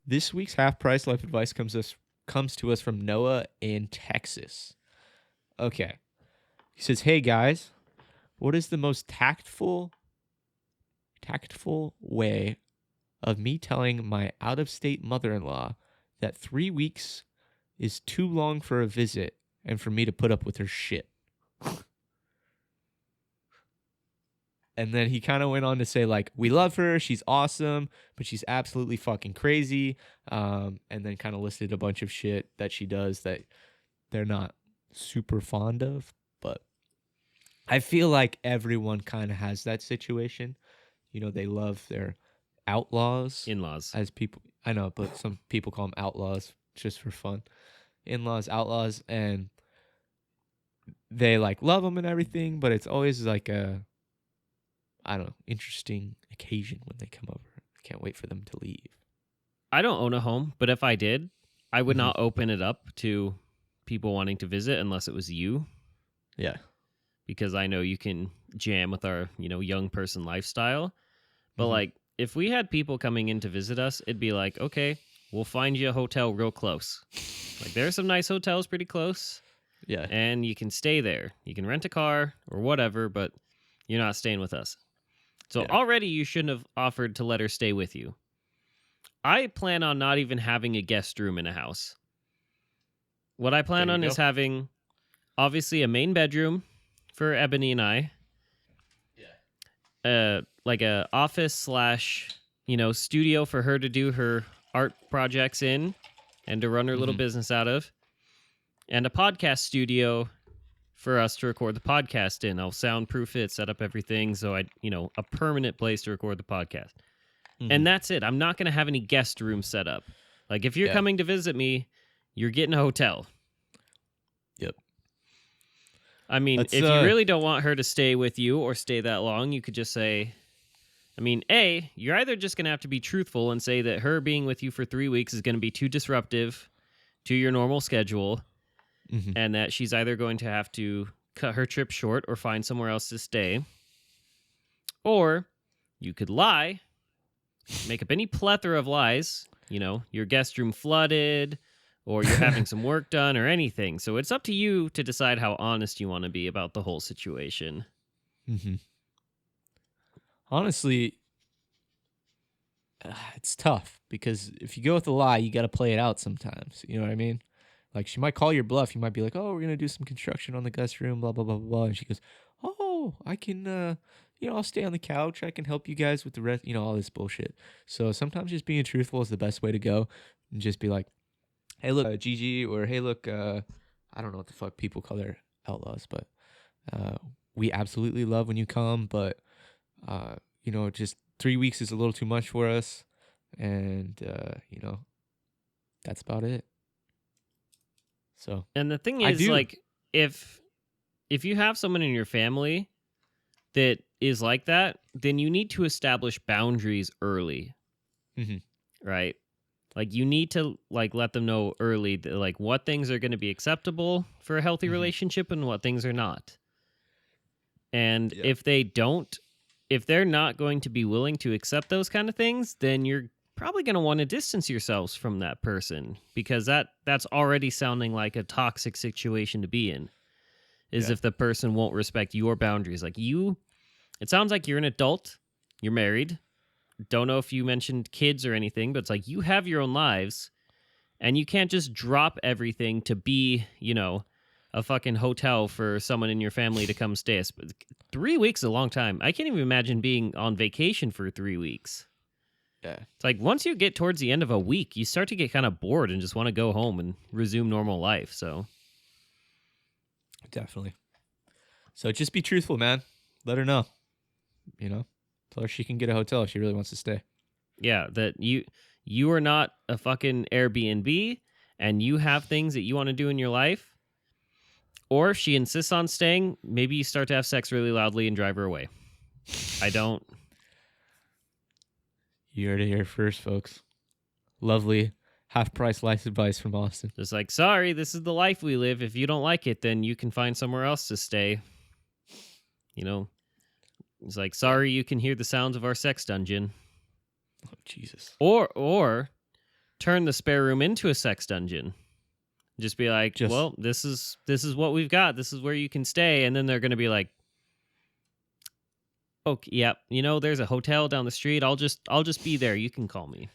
This week's half price life advice comes to us from Noah in Texas. Okay. He says, "Hey guys, what is the most tactful way of me telling my out-of-state mother-in-law that 3 weeks is too long for a visit and for me to put up with her shit?" And then he kind of went on to say, like, we love her, she's awesome, but she's absolutely fucking crazy. And then kind of listed a bunch of shit that she does that they're not super fond of. But I feel like everyone kind of has that situation. You know, they love their outlaws. In-laws. As people, I know, but some people call them outlaws just for fun. In-laws, outlaws, and they like love them and everything, but it's always like I don't know, interesting occasion when they come over. I can't wait for them to leave. I don't own a home, but if I did, I would not open it up to people wanting to visit unless it was you. Yeah. Because I know you can jam with our, young person lifestyle. But like, if we had people coming in to visit us, it'd be like, okay, we'll find you a hotel real close. Like, there are some nice hotels pretty close. Yeah. And you can stay there. You can rent a car or whatever, but you're not staying with us. So already you shouldn't have offered to let her stay with you. I plan on not even having a guest room in a house. What I plan on is having, obviously, a main bedroom for Ebony and I. Yeah. Like a office / studio for her to do her art projects in and to run her little business out of. And a podcast studio for us to record the podcast in. I'll soundproof it, set up everything, so a permanent place to record the podcast. And that's it. I'm not going to have any guest room set up. Like, if you're coming to visit me, you're getting a hotel. Yep. I mean, if you really don't want her to stay with you or stay that long, you could just say, you're either just going to have to be truthful and say that her being with you for 3 weeks is going to be too disruptive to your normal schedule. And that she's either going to have to cut her trip short or find somewhere else to stay. Or you could lie, make up any plethora of lies, your guest room flooded, or you're having some work done or anything. So it's up to you to decide how honest you want to be about the whole situation. Honestly, it's tough because if you go with a lie, you got to play it out sometimes. You know what I mean? Like, she might call your bluff. You might be like, oh, we're going to do some construction on the guest room, blah, blah, blah, blah, blah. And she goes, oh, I can, I'll stay on the couch. I can help you guys with the rest, all this bullshit. So sometimes just being truthful is the best way to go. And just be like, hey, look, Gigi, or hey, look, I don't know what the fuck people call their outlaws, but we absolutely love when you come. But, just 3 weeks is a little too much for us. And, that's about it. So, and the thing is, like, if you have someone in your family that is like that, then you need to establish boundaries early, right? Like, you need to let them know early that, like, what things are going to be acceptable for a healthy relationship and what things are not. And if they're not going to be willing to accept those kind of things, then you're probably going to want to distance yourselves from that person, because that's already sounding like a toxic situation to be in. If the person won't respect your boundaries. Like, it sounds like you're an adult, you're married. Don't know if you mentioned kids or anything, but it's like you have your own lives, and you can't just drop everything to be, a fucking hotel for someone in your family to come stay. 3 weeks is a long time. I can't even imagine being on vacation for 3 weeks. Yeah. It's like, once you get towards the end of a week, you start to get kind of bored and just want to go home and resume normal life. So, definitely. So just be truthful, man. Let her know. Tell her she can get a hotel if she really wants to stay. Yeah, that you are not a fucking Airbnb, and you have things that you want to do in your life. Or if she insists on staying, maybe you start to have sex really loudly and drive her away. You heard it here first, folks. Lovely half-price life advice from Austin. Just like, sorry, this is the life we live. If you don't like it, then you can find somewhere else to stay. It's like, sorry, you can hear the sounds of our sex dungeon. Oh, Jesus. Or turn the spare room into a sex dungeon. Just be like, Just well, this is what we've got. This is where you can stay. And then they're going to be like, okay, yep, there's a hotel down the street. I'll just be there. You can call me.